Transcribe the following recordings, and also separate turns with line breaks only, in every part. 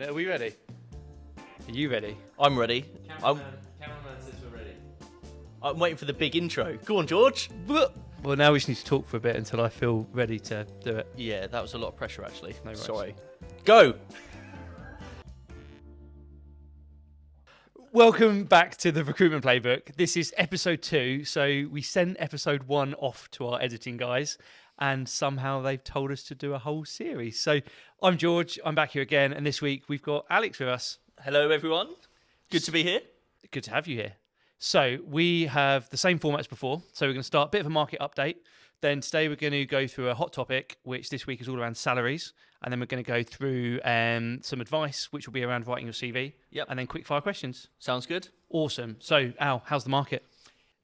Are we ready? Are you ready?
I'm ready.
Cameraman says we're ready.
I'm waiting for the big intro. Go on, George.
Well, now we just need to talk for a bit until I feel ready to do it.
Yeah, that was a lot of pressure, actually.
No worries.
Sorry. Go.
Welcome back to the Recruitment Playbook. This is episode 2. So we sent episode 1 off to our editing guys, and somehow they've told us to do a whole series. So I'm George. I'm back here again, and this week we've got Alex with us.
Hello, everyone. Good to be here.
Good to have you here. So we have the same format as before. So we're going to start a bit of a market update. Then today we're going to go through a hot topic, which this week is all around salaries. And then we're going to go through some advice, which will be around writing your CV.
Yep.
And then quick fire questions.
Sounds good.
Awesome. So, Al, how's the market?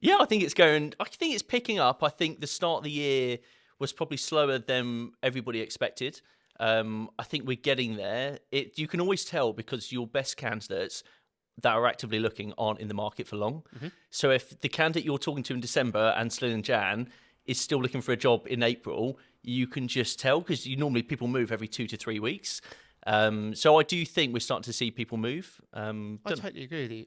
Yeah, I think it's picking up. I think the start of the year was probably slower than everybody expected. I think we're getting there. You can always tell because your best candidates that are actively looking aren't in the market for long. Mm-hmm. So if the candidate you're talking to in December and still in Jan is still looking for a job in April, you can just tell because normally people move every 2 to 3 weeks. So I do think we're starting to see people move.
I totally agree with you.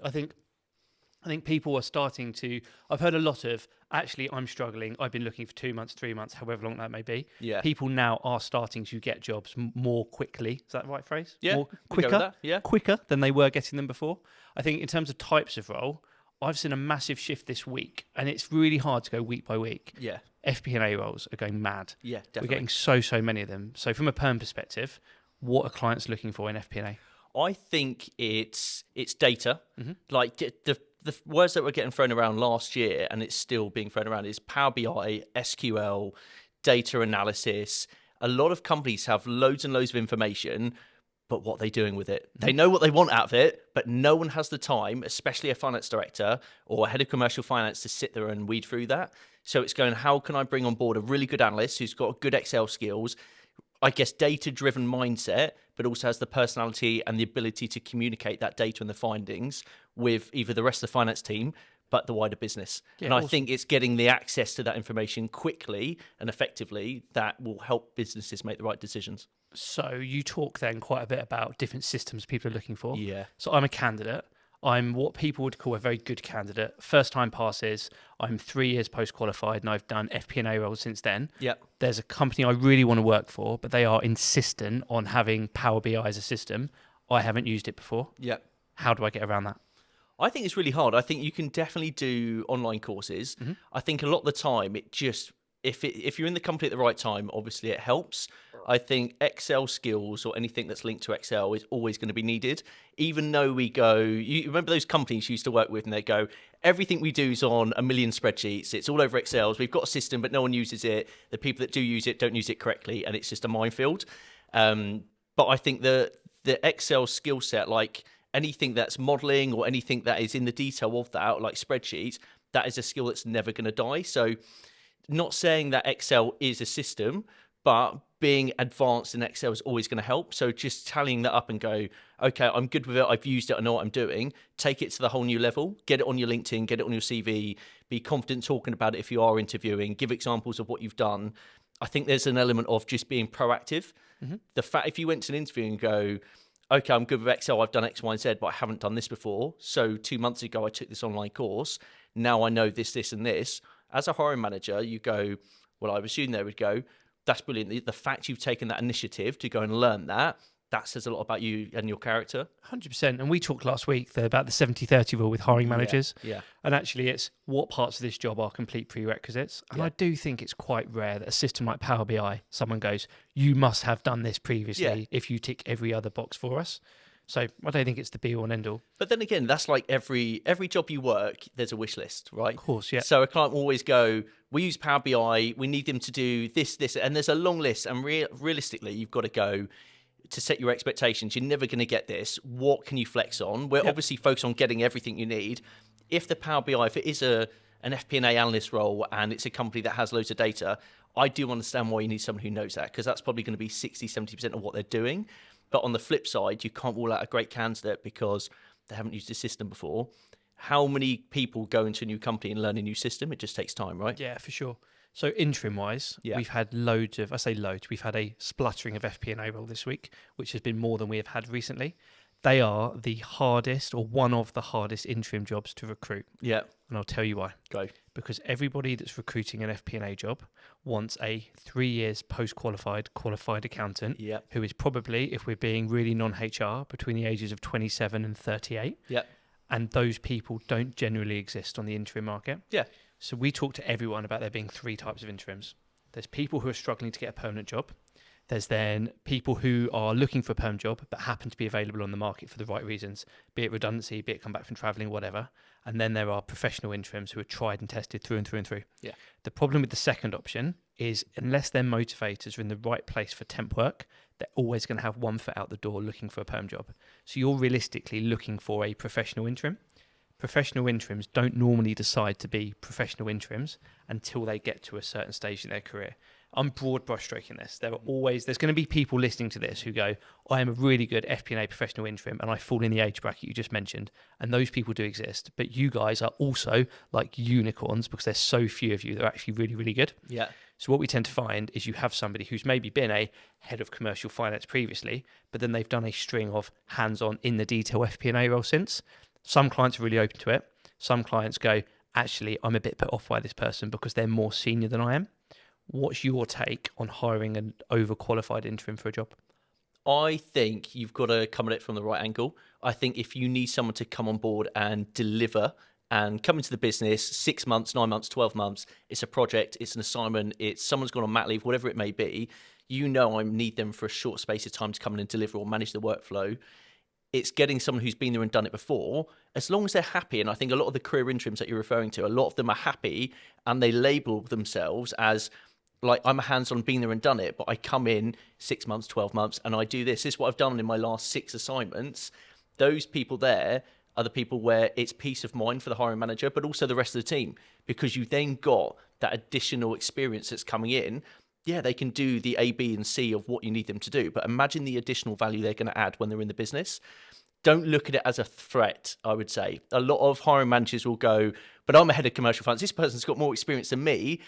I think people are starting to. I've heard a lot of, actually, I'm struggling. I've been looking for 2 months, 3 months, however long that may be.
Yeah.
People now are starting to get jobs more quickly. Is that the right phrase?
Yeah.
More quicker.
Go with that. Yeah.
Quicker than they were getting them before. I think in terms of types of role, I've seen a massive shift this week, and it's really hard to go week by week.
Yeah.
FP&A roles are going mad.
Yeah, definitely.
We're getting so many of them. So from a perm perspective, what are clients looking for in FP&A?
I think it's data.
Mm-hmm.
Like the words that were getting thrown around last year, and it's still being thrown around, is Power BI, SQL, data analysis. A lot of companies have loads and loads of information, but what are they doing with it? They know what they want out of it, but no one has the time, especially a finance director or a head of commercial finance, to sit there and weed through that. So it's going, how can I bring on board a really good analyst who's got good Excel skills, I guess data-driven mindset, but also has the personality and the ability to communicate that data and the findings with either the rest of the finance team, but the wider business. Yeah, and I think it's getting the access to that information quickly and effectively that will help businesses make the right decisions.
So you talk then quite a bit about different systems people are looking for.
Yeah.
So I'm a candidate. I'm what people would call a very good candidate. First time passes. I'm 3 years post-qualified and I've done FP&A roles since then.
Yep.
There's a company I really want to work for, but they are insistent on having Power BI as a system. I haven't used it before.
Yep.
How do I get around that?
I think it's really hard. I think you can definitely do online courses. Mm-hmm. I think a lot of the time it just, if you're in the company at the right time, obviously it helps. I think Excel skills or anything that's linked to Excel is always going to be needed. Even though we go, you remember those companies you used to work with and they go, everything we do is on a million spreadsheets. It's all over Excels. We've got a system, but no one uses it. The people that do use it don't use it correctly. And it's just a minefield. But I think the Excel skill set, like anything that's modeling or anything that is in the detail of that, like spreadsheets, that is a skill that's never going to die. So not saying that Excel is a system, but being advanced in Excel is always going to help. So just tallying that up and go, okay, I'm good with it. I've used it. I know what I'm doing. Take it to the whole new level. Get it on your LinkedIn. Get it on your CV. Be confident talking about it if you are interviewing. Give examples of what you've done. I think there's an element of just being proactive. Mm-hmm. The fact if you went to an interview and go, okay, I'm good with Excel. I've done X, Y, and Z, but I haven't done this before. So 2 months ago, I took this online course. Now I know this, this, and this. As a hiring manager, you go, well, I assume they would go, that's brilliant. The fact you've taken that initiative to go and learn that says a lot about you and your character.
100%. And we talked last week about the 70-30 rule with hiring managers.
Yeah.
And actually it's what parts of this job are complete prerequisites. And I do think it's quite rare that a system like Power BI, someone goes, you must have done this previously if you tick every other box for us. So I don't think it's the be-all and end-all.
But then again, that's like every job you work, there's a wish list, right?
Of course, yeah.
So a client will always go, we use Power BI, we need them to do this, and there's a long list. And realistically, you've got to go to set your expectations. You're never going to get this. What can you flex on? We're obviously focused on getting everything you need. If the Power BI, if it is an FP&A analyst role and it's a company that has loads of data, I do understand why you need someone who knows that because that's probably going to be 60, 70% of what they're doing. But on the flip side, you can't rule out a great candidate because they haven't used the system before. How many people go into a new company and learn a new system? It just takes time, right?
Yeah, for sure. So interim wise,
Yeah.
we've had loads of, I say loads, we've had a spluttering of FP&A role this week, which has been more than we have had recently. They are the hardest, or one of the hardest interim jobs to recruit.
Yeah.
And I'll tell you why.
Go.
Because everybody that's recruiting an FP&A job wants a 3 years post-qualified qualified accountant
Yeah.
who is probably, if we're being really non-HR, between the ages of 27 and 38.
Yeah.
And those people don't generally exist on the interim market.
Yeah.
So we talk to everyone about there being 3 types of interims. There's people who are struggling to get a permanent job. There's then people who are looking for a perm job but happen to be available on the market for the right reasons, be it redundancy, be it come back from travelling, whatever. And then there are professional interims who are tried and tested through and through and through.
Yeah.
The problem with the second option is unless their motivators are in the right place for temp work, they're always going to have one foot out the door looking for a perm job. So you're realistically looking for a professional interim. Professional interims don't normally decide to be professional interims until they get to a certain stage in their career. I'm broad brushstroking this. There's going to be people listening to this who go, I am a really good FP&A professional interim and I fall in the age bracket you just mentioned. And those people do exist. But you guys are also like unicorns because there's so few of you that are actually really, really good.
Yeah.
So what we tend to find is you have somebody who's maybe been a head of commercial finance previously, but then they've done a string of hands-on in the detail FP&A role since. Some clients are really open to it. Some clients go, actually, I'm a bit put off by this person because they're more senior than I am. What's your take on hiring an overqualified interim for a job?
I think you've got to come at it from the right angle. I think if you need someone to come on board and deliver and come into the business 6 months, 9 months, 12 months, it's a project, it's an assignment, it's someone's gone on mat leave, whatever it may be, I need them for a short space of time to come in and deliver or manage the workflow. It's getting someone who's been there and done it before, as long as they're happy. And I think a lot of the career interims that you're referring to, a lot of them are happy and they label themselves as like, I'm a hands-on, been there and done it, but I come in 6 months, 12 months, and I do this. This is what I've done in my last 6 assignments. Those people there are the people where it's peace of mind for the hiring manager, but also the rest of the team, because you then got that additional experience that's coming in. Yeah, they can do the A, B, and C of what you need them to do, but imagine the additional value they're going to add when they're in the business. Don't look at it as a threat, I would say. A lot of hiring managers will go, but I'm a head of commercial finance. This person's got more experience than me.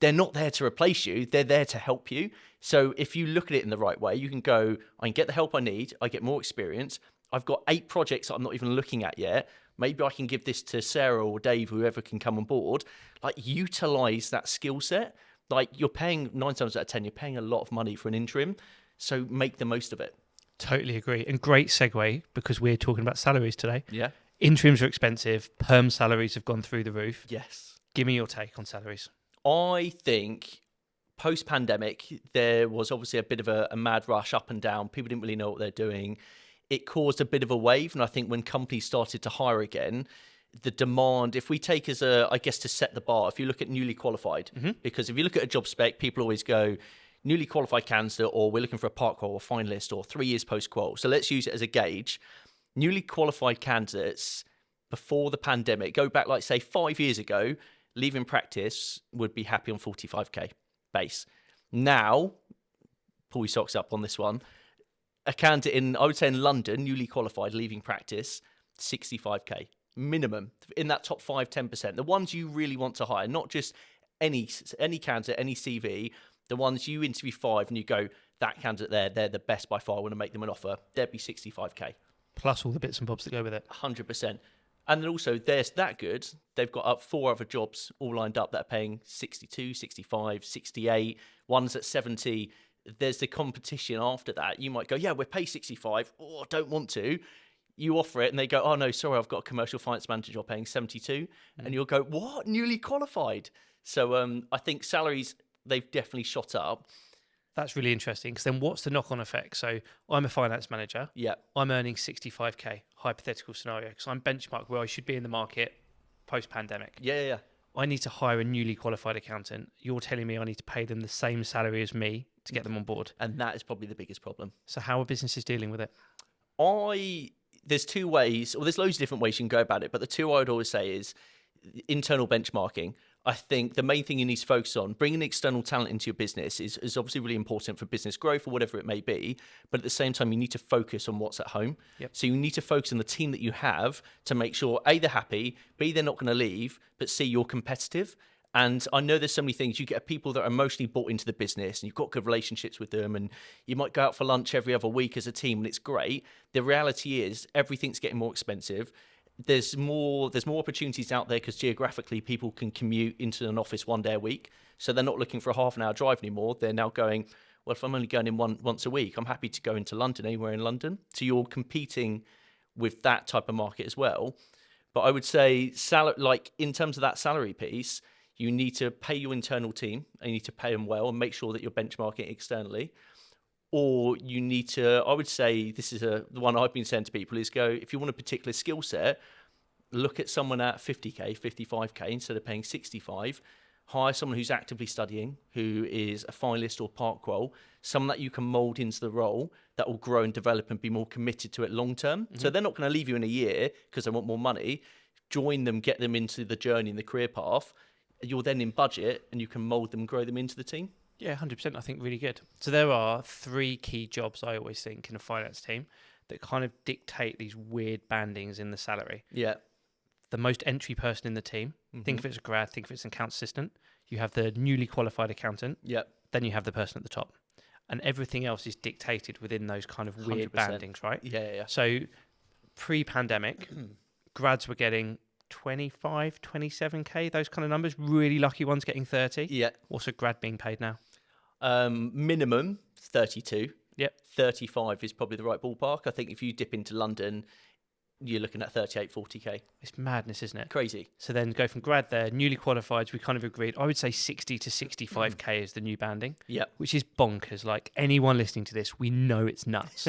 They're not there to replace you. They're there to help you. So if you look at it in the right way, you can go, I can get the help I need. I get more experience. I've got 8 projects that I'm not even looking at yet. Maybe I can give this to Sarah or Dave, whoever can come on board. Like, utilize that skill set. Like, you're paying 9 times out of 10, you're paying a lot of money for an interim. So make the most of it.
Totally agree. And great segue because we're talking about salaries today.
Yeah.
Interims are expensive. Perm salaries have gone through the roof.
Yes.
Give me your take on salaries.
I think post-pandemic, there was obviously a bit of a mad rush up and down. People didn't really know what they're doing. It caused a bit of a wave. And I think when companies started to hire again, the demand, if we take as I guess to set the bar, if you look at newly qualified, because if you look at a job spec, people always go, newly qualified candidate, or we're looking for a part qual or finalist or 3 years post-qual. So let's use it as a gauge. Newly qualified candidates before the pandemic, go back like say 5 years ago, leaving practice would be happy on 45k base. Now, pull your socks up on this one. A candidate I would say in London, newly qualified, leaving practice, 65k minimum in that top 5-10%. The ones you really want to hire, not just any candidate, any CV. The ones you interview 5 and you go, that candidate there, they're the best by far. I want to make them an offer. They'd be 65k.
Plus all the bits and bobs that go with it.
100%. And then also, they're that good, they've got up 4 other jobs all lined up that are paying 62, 65, 68, one's at 70. There's the competition after that. You might go, yeah, we'll pay 65. Oh, I don't want to. You offer it and they go, oh, no, sorry, I've got a commercial finance manager job paying 72. And you'll go, what? Newly qualified? So I think salaries, they've definitely shot up.
That's really interesting because then what's the knock-on effect? So I'm a finance manager.
Yeah.
I'm earning 65k, hypothetical scenario, because I'm benchmarked where I should be in the market post-pandemic.
Yeah.
I need to hire a newly qualified accountant. You're telling me I need to pay them the same salary as me to get them on board.
And that is probably the biggest problem.
So how are businesses dealing with it?
There's 2 ways, or there's loads of different ways you can go about it, but the 2 I would always say is internal benchmarking. I think the main thing you need to focus on, bringing external talent into your business is obviously really important for business growth or whatever it may be. But at the same time, you need to focus on what's at home.
Yep.
So you need to focus on the team that you have to make sure, A, they're happy, B, they're not going to leave, but C, you're competitive. And I know there's so many things. You get people that are emotionally bought into the business and you've got good relationships with them, and you might go out for lunch every other week as a team, and it's great. The reality is everything's getting more expensive. There's more opportunities out there because geographically people can commute into an office 1 day a week. So they're not looking for a half an hour drive anymore. They're now going, well, if I'm only going in once a week, I'm happy to go into London, anywhere in London. So you're competing with that type of market as well. But I would say, like in terms of that salary piece, you need to pay your internal team and you need to pay them well and make sure that you're benchmarking externally. Or you need to, I would say, this is the one I've been saying to people is go, if you want a particular skill set, look at someone at 50k, 55k instead of paying 65. Hire someone who's actively studying, who is a finalist or part qual, someone that you can mold into the role that will grow and develop and be more committed to it long term. Mm-hmm. So they're not going to leave you in a year because they want more money. Join them, get them into the journey and the career path. You're then in budget and you can mold them, grow them into the team.
Yeah, 100%. I think really good. So there are 3 key jobs I always think in a finance team that kind of dictate these weird bandings in the salary.
Yeah.
The most entry person in the team. Think if it's a grad, think if it's an account assistant. You have the newly qualified accountant.
Yeah.
Then you have the person at the top. And everything else is dictated within those kind of weird
100%.
bandings, right?
Yeah.
So pre-pandemic, grads were getting 25, 27k, those kind of numbers. Really lucky ones getting 30.
Yeah.
What's a grad being paid now?
Minimum 32.
Yep.
35 is probably the right ballpark. I think if you dip into London, you're looking at 38, 40k.
It's madness, isn't it?
Crazy.
So then go from grad there, newly qualified, we kind of agreed. I would say 60 to 65k is the new banding.
Yeah.
Which is bonkers. Like anyone listening to this, we know it's nuts.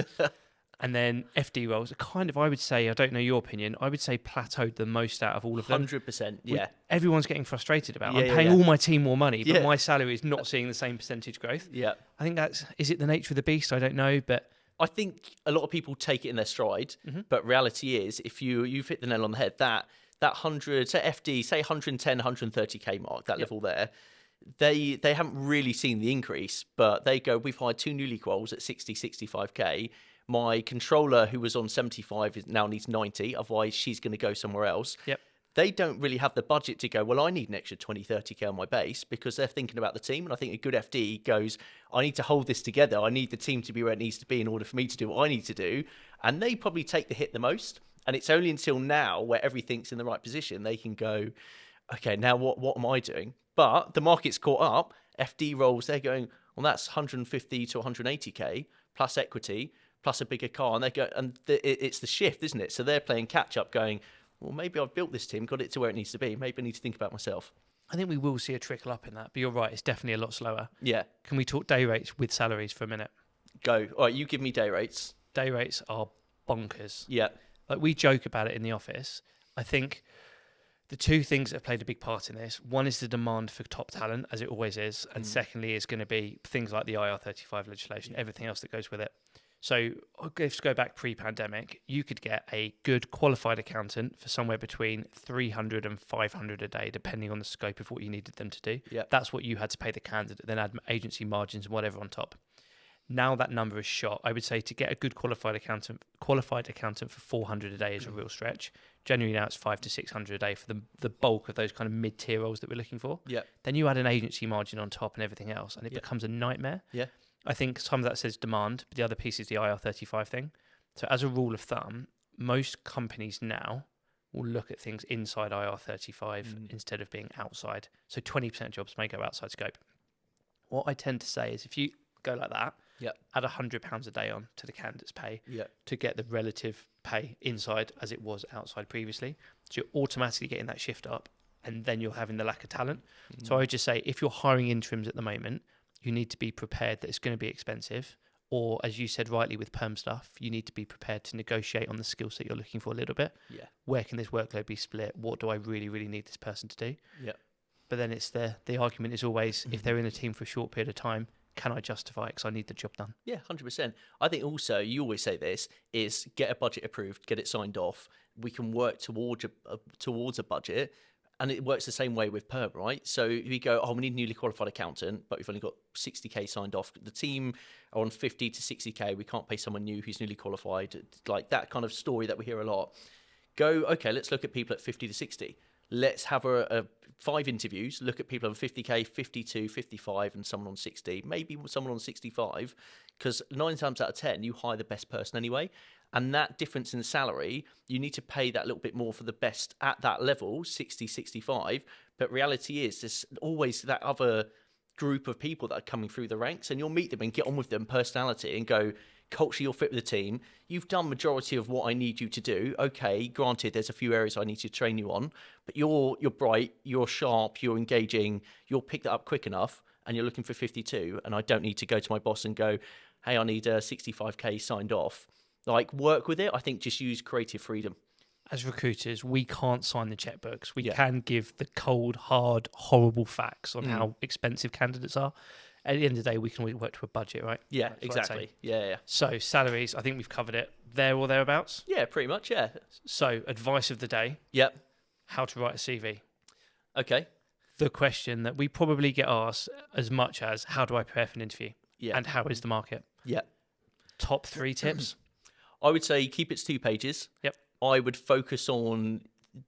And then FD roles are kind of, I would say, I don't know your opinion, I would say plateaued the most out of all of them.
100%, yeah.
Everyone's getting frustrated about.
Yeah,
I'm paying all my team more money, but my salary is not seeing the same percentage growth.
Yeah.
I think is it the nature of the beast? I don't know, but
I think a lot of people take it in their stride, but reality is, if you've hit the nail on the head, that 100, say FD, say 110, 130k mark, that level there, they haven't really seen the increase, but they go, we've hired 2 newly quals at 60, 65k. My controller, who was on 75, now needs 90. Otherwise, she's going to go somewhere else.
Yep.
They don't really have the budget to go, well, I need an extra 20, 30k on my base, because they're thinking about the team. And I think a good FD goes, I need to hold this together. I need the team to be where it needs to be in order for me to do what I need to do. And they probably take the hit the most. And it's only until now where everything's in the right position, they can go, okay, now what am I doing? But the market's caught up. FD roles, they're going, well, that's 150 to 180k plus equity, plus a bigger car, and they go, and it's the shift, isn't it? So they're playing catch up, going, well, maybe I've built this team, got it to where it needs to be. Maybe I need to think about myself.
I think we will see a trickle up in that, but you're right, it's definitely a lot slower.
Yeah.
Can we talk day rates with salaries for a minute?
Go. All right, you give me day rates.
Day rates are bonkers.
Yeah.
Like we joke about it in the office. I think the 2 things that have played a big part in this, one is the demand for top talent, as it always is, and secondly is going to be things like the IR35 legislation, everything else that goes with it. So let's go back pre-pandemic. You could get a good qualified accountant for somewhere between 300 and 500 a day, depending on the scope of what you needed them to do.
Yep.
That's what you had to pay the candidate, then add agency margins and whatever on top. Now that number is shot. I would say to get a good qualified accountant for 400 a day is a real stretch. Generally now it's 500 to 600 a day for the bulk of those kind of mid-tier roles that we're looking for.
Yeah.
Then you add an agency margin on top and everything else, and it becomes a nightmare.
Yeah.
I think some of that says demand, but the other piece is the IR35 thing. So as a rule of thumb, most companies now will look at things inside IR35 instead of being outside. So 20% of jobs may go outside scope. What I tend to say is if you go like that, add £100 a day on to the candidate's pay to get the relative pay inside as it was outside previously. So you're automatically getting that shift up, and then you're having the lack of talent. So I would just say if you're hiring interims at the moment, you need to be prepared that it's going to be expensive, or as you said rightly with perm stuff, you need to be prepared to negotiate on the skill set you're looking for a little bit.
Yeah.
Where can this workload be split? What do I really, really need this person to do?
Yeah.
But then it's the argument is always, if they're in a team for a short period of time, can I justify it because I need the job done?
Yeah, 100%. I think also, you always say this, is get a budget approved, get it signed off. We can work towards a budget. And it works the same way with perm, right? So we go, oh, we need a newly qualified accountant, but we've only got 60k signed off. The team are on 50 to 60k. We can't pay someone new who's newly qualified. Like that kind of story that we hear a lot. Go, okay, let's look at people at 50 to 60. Let's have a 5 interviews, look at people on 50k, 52, 55, and someone on 60, maybe someone on 65, because 9 times out of 10, you hire the best person anyway. And that difference in salary, you need to pay that little bit more for the best at that level, 60, 65. But reality is, there's always that other group of people that are coming through the ranks, and you'll meet them and get on with them, personality, and go, culture, you'll fit with the team. You've done majority of what I need you to do. Okay, granted, there's a few areas I need to train you on, but you're bright, you're sharp, you're engaging, you'll pick that up quick enough, and you're looking for 52, and I don't need to go to my boss and go, hey, I need 65k signed off. Like, work with it. I think just use creative freedom.
As recruiters, we can't sign the checkbooks. We
Yeah.
can give the cold, hard, horrible facts on how expensive candidates are. At the end of the day, we can always work to a budget, right?
Yeah,
That's what I'd say.
exactly. Yeah.
So salaries, I think we've covered it there or thereabouts.
Yeah, pretty much, yeah.
So advice of the day,
Yep.
how to write a CV.
Okay.
The question that we probably get asked as much as, how do I prepare for an interview?
Yeah.
And how is the market?
Yeah.
Top 3 tips?
I would say keep it to 2 pages.
Yep.
I would focus on,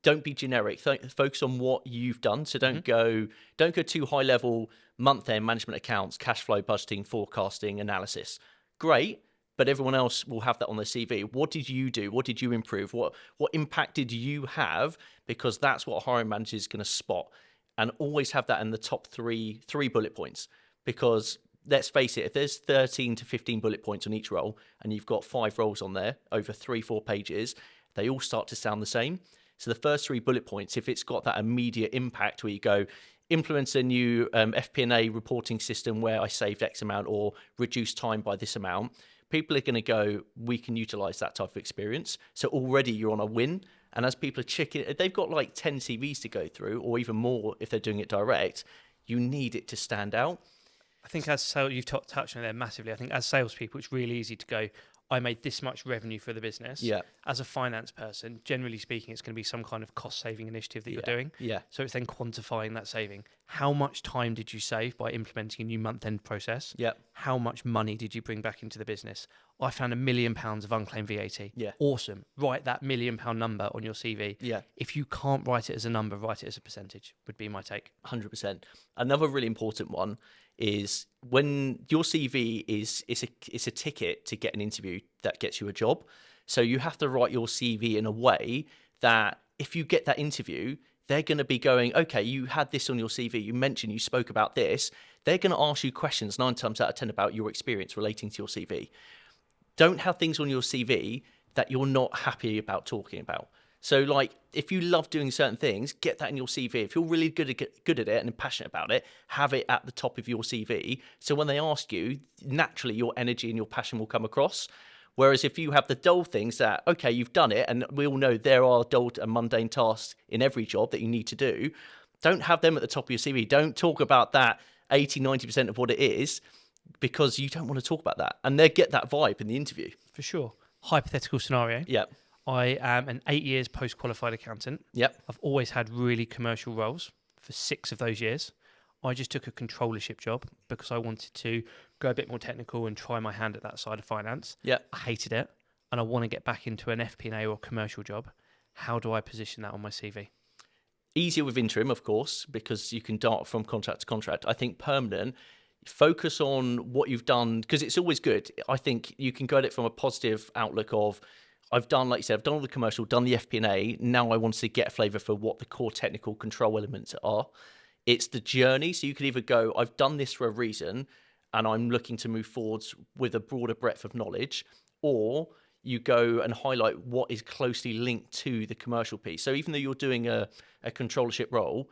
don't be generic. Focus on what you've done. So don't go too high level, month-end management accounts, cash flow, budgeting, forecasting, analysis. Great, but everyone else will have that on their CV. What did you do? What did you improve? What impact did you have? Because that's what a hiring manager is going to spot. And always have that in the top three bullet points. Because let's face it, if there's 13 to 15 bullet points on each role, and you've got 5 roles on there over 3-4 pages, they all start to sound the same. So the first 3 bullet points, if it's got that immediate impact where you go, implement a new FP&A reporting system where I saved X amount or reduced time by this amount, people are going to go, we can utilize that type of experience. So already you're on a win. And as people are checking, they've got like 10 CVs to go through, or even more if they're doing it direct, you need it to stand out.
I think you've touched on it there massively. I think as salespeople, it's really easy to go, I made this much revenue for the business.
Yeah.
As a finance person, generally speaking, it's going to be some kind of cost-saving initiative that you're doing.
Yeah.
So it's then quantifying that saving. How much time did you save by implementing a new month-end process?
Yeah.
How much money did you bring back into the business? I found £1 million of unclaimed VAT.
Yeah.
Awesome. Write that £1 million number on your CV.
Yeah.
If you can't write it as a number, write it as a percentage, would be my take.
100%. Another really important one is when your CV is a ticket to get an interview that gets you a job. So you have to write your CV in a way that if you get that interview, they're going to be going, okay, you had this on your CV. You mentioned you spoke about this. They're going to ask you questions 9 times out of 10 about your experience relating to your CV. Don't have things on your CV that you're not happy about talking about. So, like, if you love doing certain things, get that in your CV. If you're really good at it and passionate about it, have it at the top of your CV. So when they ask you, naturally, your energy and your passion will come across. Whereas if you have the dull things that, okay, you've done it, and we all know there are dull and mundane tasks in every job that you need to do, don't have them at the top of your CV. Don't talk about that 80, 90% of what it is, because you don't want to talk about that. And they get that vibe in the interview.
For sure. Hypothetical scenario.
Yeah.
I am an 8 years post-qualified accountant.
Yep.
I've always had really commercial roles for 6 of those years. I just took a controllership job because I wanted to go a bit more technical and try my hand at that side of finance.
Yeah.
I hated it, and I want to get back into an FP&A or commercial job. How do I position that on my CV?
Easier with interim, of course, because you can dart from contract to contract. I think permanent, focus on what you've done, because it's always good. I think you can go at it from a positive outlook of, I've done, like you said, I've done all the commercial, done the FP&A. Now I want to get a flavour for what the core technical control elements are. It's the journey. So you could either go, I've done this for a reason, and I'm looking to move forwards with a broader breadth of knowledge, or you go and highlight what is closely linked to the commercial piece. So even though you're doing a controllership role,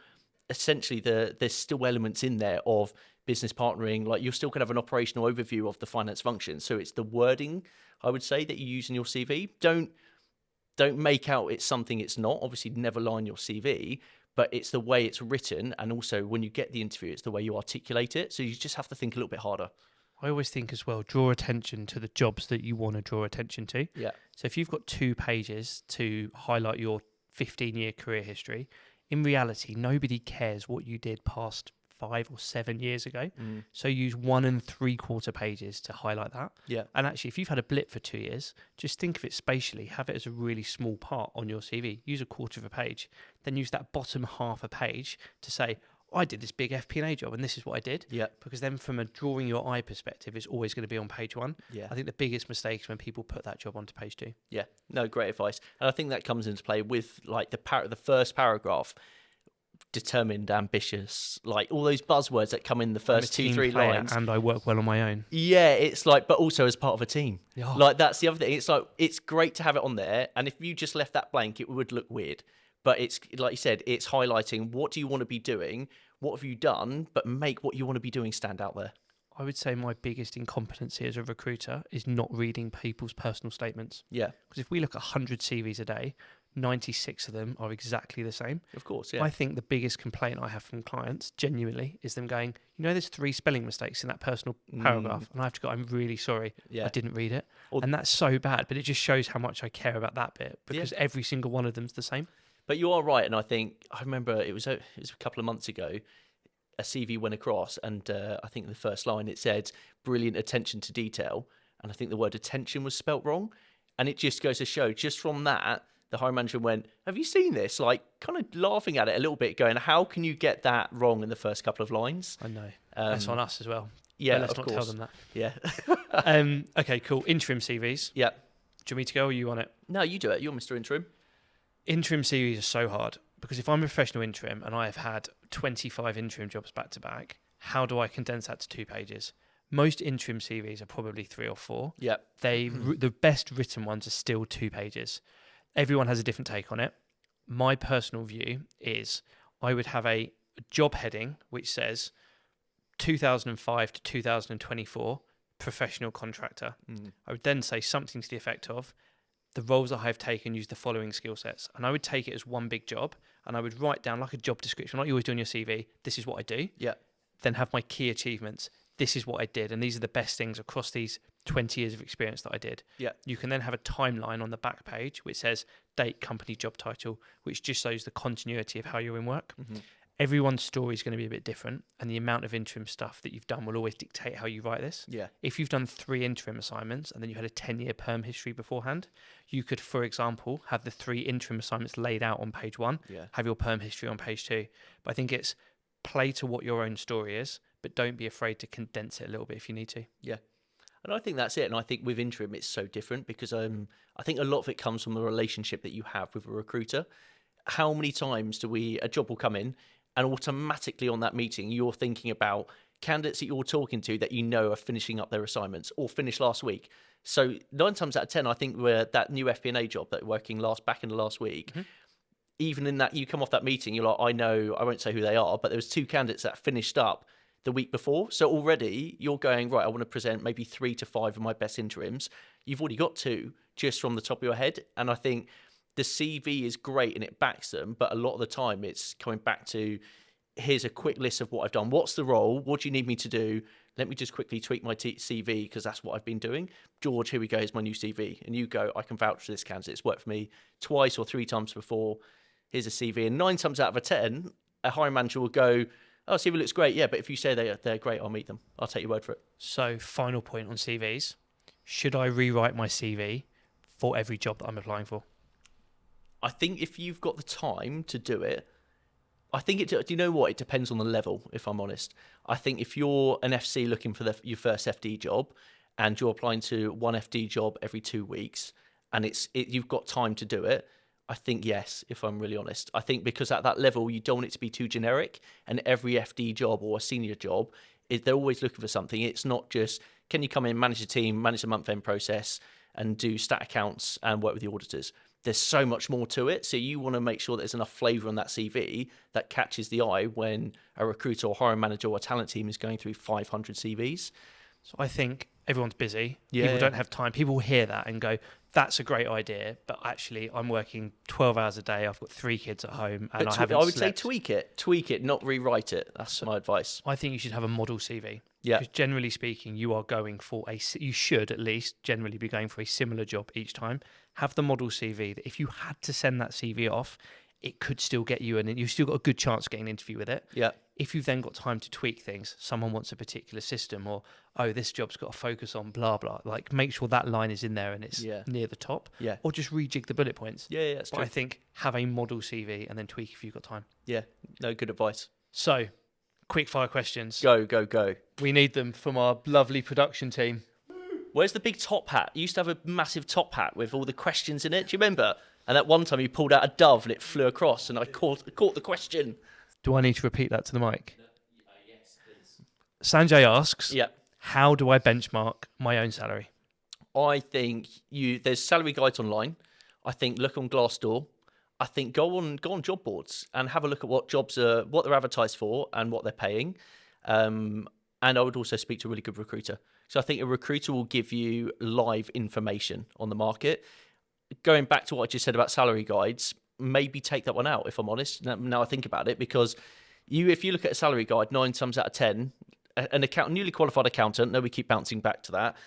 essentially there's still elements in there of business partnering. Like, you're still going to have an operational overview of the finance function. So it's the wording, I would say, that you use in your CV. Don't make out it's something it's not. Obviously, never lie in your CV, but it's the way it's written. And also when you get the interview, it's the way you articulate it. So you just have to think a little bit harder.
I always think as well, draw attention to the jobs that you want to draw attention to.
Yeah.
So if you've got 2 pages to highlight your 15-year career history, in reality, nobody cares what you did past 5 or 7 years ago.
Mm.
So use 1 3/4 pages to highlight that.
Yeah.
And actually, if you've had a blip for 2 years, just think of it spatially. Have it as a really small part on your CV. Use 1/4 of a page. Then use that bottom half a page to say, I did this big FP&A job and this is what I did.
Yeah.
Because then from a drawing your eye perspective, it's always going to be on page 1.
Yeah.
I think the biggest mistake is when people put that job onto page 2.
Yeah. No, great advice. And I think that comes into play with like the first paragraph. Determined, ambitious, like all those buzzwords that come in the first 2-3 lines.
And I work well on my own.
Yeah, it's like, but also as part of a team.
Yeah.
Like that's the other thing. It's like, it's great to have it on there. And if you just left that blank, it would look weird. But it's like you said, it's highlighting what do you want to be doing? What have you done? But make what you want to be doing stand out there.
I would say my biggest incompetency as a recruiter is not reading people's personal statements.
Yeah,
Because if we look at 100 CVs a day, 96 of them are exactly the same.
of course. Yeah.
I think the biggest complaint I have from clients, genuinely, is them going, there's 3 spelling mistakes in that personal paragraph. And I have to go, I'm really sorry.
Yeah.
I didn't read it.
Or-
And that's so bad, but it just shows how much I care about that bit because every single one of them's the same.
But you are right. And I think, I remember it was a couple of months ago, a CV went across and I think the first line, it said, brilliant attention to detail. And I think the word attention was spelt wrong. And it just goes to show, just from that, the hiring manager went, have you seen this? Like, kind of laughing at it a little bit, going, how can you get that wrong in the first couple of lines?
I know. That's on us as well.
Yeah,
But let's
of
not
course.
tell them
Yeah.
that. Okay, cool. Interim CVs.
Yeah.
Do you want me to go or are you on it?
No, you do it. You're Mr. Interim.
Interim CVs are so hard because if I'm a professional interim and I have had 25 interim jobs back to back, how do I condense that to 2 pages? Most interim CVs are probably 3 or 4.
Yeah.
The best written ones are still 2 pages. Everyone has a different take on it. My personal view is I would have a job heading which says 2005 to 2024 professional contractor. I would then say something to the effect of the roles that I've taken use the following skill sets. And I would take it as one big job and I would write down like a job description, like you always do on your CV. This is what I do.
Yeah.
Then have my key achievements. This is what I did. And these are the best things across these 20 years of experience that I did.
Yeah.
You can then have a timeline on the back page which says date, company, job title, which just shows the continuity of how you're in work. Everyone's story is going to be a bit different, and the amount of interim stuff that you've done will always dictate how you write this.
Yeah.
If you've done 3 interim assignments and then you had a 10-year perm history beforehand, you could, for example, have the 3 interim assignments laid out on page 1,
Yeah.
have your perm history on page 2. But I think it's play to what your own story is, but don't be afraid to condense it a little bit if you need to.
Yeah. And I think that's it. And I think with interim, it's so different because I think a lot of it comes from the relationship that you have with a recruiter. How many times a job will come in and automatically on that meeting, you're thinking about candidates that you're talking to that you know are finishing up their assignments or finished last week. So 9 times out of 10, I think that new FP&A job that we're working back in the last week, even in that you come off that meeting, you're like, I know, I won't say who they are, but there was 2 candidates that finished up the week before. So already you're going, right, I want to present maybe 3 to 5 of my best interims. You've already got 2 just from the top of your head. And I think the CV is great and it backs them, but a lot of the time it's coming back to, here's a quick list of what I've done. What's the role? What do you need me to do? Let me just quickly tweak my CV because that's what I've been doing. George, here we go, here's my new CV. And you go, I can vouch for this candidate. It's worked for me 2 or 3 times before. Here's a CV. And 9 times out of 10, a hiring manager will go, oh, CV looks great. Yeah, but if you say they're great, I'll meet them. I'll take your word for it.
So, final point on CVs. Should I rewrite my CV for every job that I'm applying for?
I think if you've got the time to do it, do you know what? It depends on the level, if I'm honest. I think if you're an FC looking for your first FD job and you're applying to one FD job every 2 weeks and you've got time to do it, I think yes, if I'm really honest. I think because at that level, you don't want it to be too generic, and every FD job or a senior job, they're always looking for something. It's not just, can you come in, manage a team, manage the month-end process, and do stat accounts and work with the auditors. There's so much more to it. So you want to make sure there's enough flavour on that CV that catches the eye when a recruiter or hiring manager or a talent team is going through 500 CVs.
So I think everyone's busy.
Yeah.
People don't have time. People hear that and go, that's a great idea. But actually, I'm working 12 hours a day. I've got 3 kids at home and I haven't
I would
slept.
say tweak it, not rewrite it. That's my advice.
I think you should have a model CV.
Yeah.
Because generally speaking, you are going for you should at least generally be going for a similar job each time. Have the model CV that if you had to send that CV off, it could still get you, and you've still got a good chance of getting an interview with it.
Yeah.
If you've then got time to tweak things, someone wants a particular system, or this job's got to focus on blah blah. Like, make sure that line is in there and it's near the top.
Yeah.
Or just rejig the bullet points.
Yeah, that's
but
true.
I think have a model CV and then tweak if you've got time.
Yeah. No, good advice.
So, quick fire questions.
Go, go, go.
We need them from our lovely production team.
Where's the big top hat? You used to have a massive top hat with all the questions in it. Do you remember? And at one time you pulled out a dove and it flew across, and I caught the question.
Do I need to repeat that to the mic? Yes, please. Sanjay asks, how do I benchmark my own salary?
I think there's salary guides online. I think look on Glassdoor. I think go on job boards and have a look at what they're advertised for and what they're paying. And I would also speak to a really good recruiter. So I think a recruiter will give you live information on the market. Going back to what I just said about salary guides, maybe take that one out, if I'm honest. Now I think about it, because if you look at a salary guide, 9 times out of 10, newly qualified accountant, no, we keep bouncing back to that,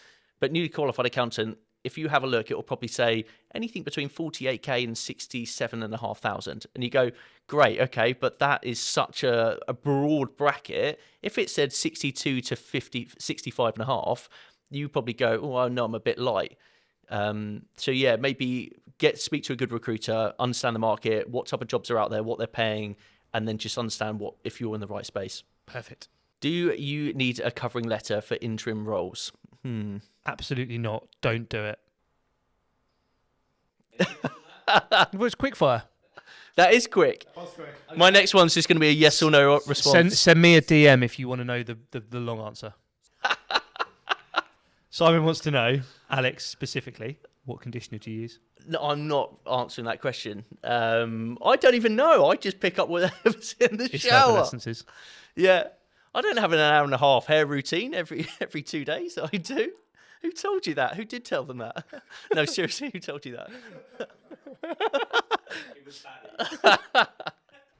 but newly qualified accountant, if you have a look, it will probably say anything between 48k and 67,500. And you go, great, okay, but that is such a broad bracket. If it said 62 to 65 and a half, you probably go, oh, no, I'm a bit light. So yeah, maybe speak to a good recruiter, understand the market, what type of jobs are out there, what they're paying, and then just understand if you're in the right space.
Perfect.
Do you need a covering letter for interim roles?
Absolutely not. Don't do it. It was quick fire.
That is quick. My next one's just going to be a yes or no response.
Send me a DM if you want to know the long answer. Simon wants to know, Alex specifically, what conditioner do you use?
No, I'm not answering that question. I don't even know. I just pick up whatever's in the shower.
Herbal essences.
Yeah. I don't have an hour and a half hair routine every 2 days. I do. Who told you that? Who did tell them that? No, seriously, who told you that? It was Paddy.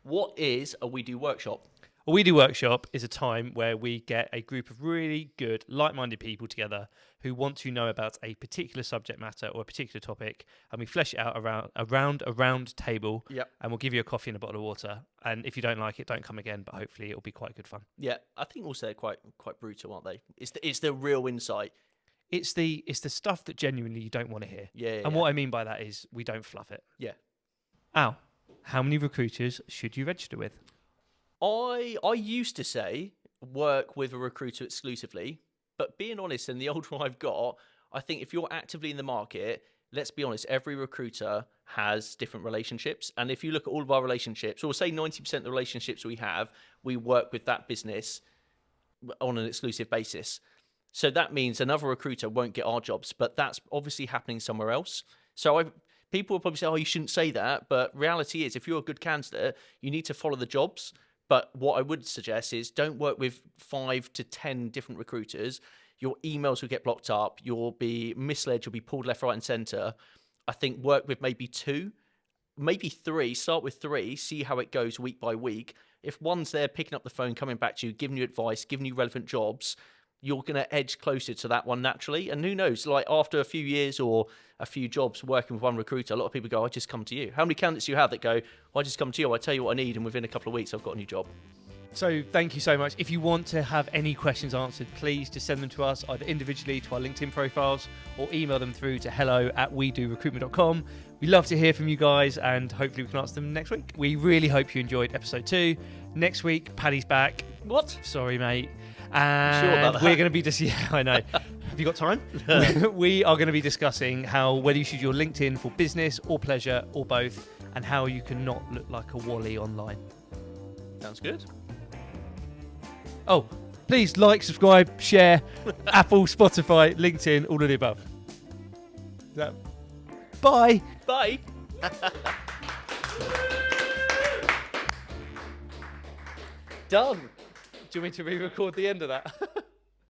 What is a We Do workshop?
A We Do workshop is a time where we get a group of really good, like-minded people together who want to know about a particular subject matter or a particular topic, and we flesh it out around a round table.
Yep.
And we'll give you a coffee and a bottle of water. And if you don't like it, don't come again. But hopefully, it'll be quite good fun.
Yeah, I think also they're quite brutal, aren't they? It's the real insight.
It's the stuff that genuinely you don't want to hear.
Yeah.
And what I mean by that is we don't fluff it.
Yeah.
Al, how many recruiters should you register with?
I used to say work with a recruiter exclusively, but being honest, and the older I've got, I think if you're actively in the market, let's be honest, every recruiter has different relationships. And if you look at all of our relationships, or say 90% of the relationships we have, we work with that business on an exclusive basis. So that means another recruiter won't get our jobs, but that's obviously happening somewhere else. So people will probably say, oh, you shouldn't say that. But reality is, if you're a good candidate, you need to follow the jobs. But what I would suggest is don't work with 5 to 10 different recruiters. Your emails will get blocked up. You'll be misled. You'll be pulled left, right, and centre. I think work with maybe 2, maybe 3. Start with 3. See how it goes week by week. If one's there picking up the phone, coming back to you, giving you advice, giving you relevant jobs, you're going to edge closer to that one naturally. And who knows, like after a few years or a few jobs working with one recruiter, a lot of people go, I just come to you. How many candidates do you have that go, well, I just come to you, I tell you what I need, and within a couple of weeks, I've got a new job?
So thank you so much. If you want to have any questions answered, please just send them to us either individually to our LinkedIn profiles or email them through to hello@wedorecruitment.com. We love to hear from you guys, and hopefully we can answer them next week. We really hope you enjoyed episode 2. Next week, Paddy's back.
What?
Sorry, mate.
Sure about that?
We're going to be yeah, I know. Have you got time? We are going to be discussing whether you should use your LinkedIn for business or pleasure or both, and how you can not look like a wally online.
Sounds good.
Oh, please like, subscribe, share, Apple, Spotify, LinkedIn, all of the above. Bye.
Bye. Done.
Do you want me to re-record the end of that?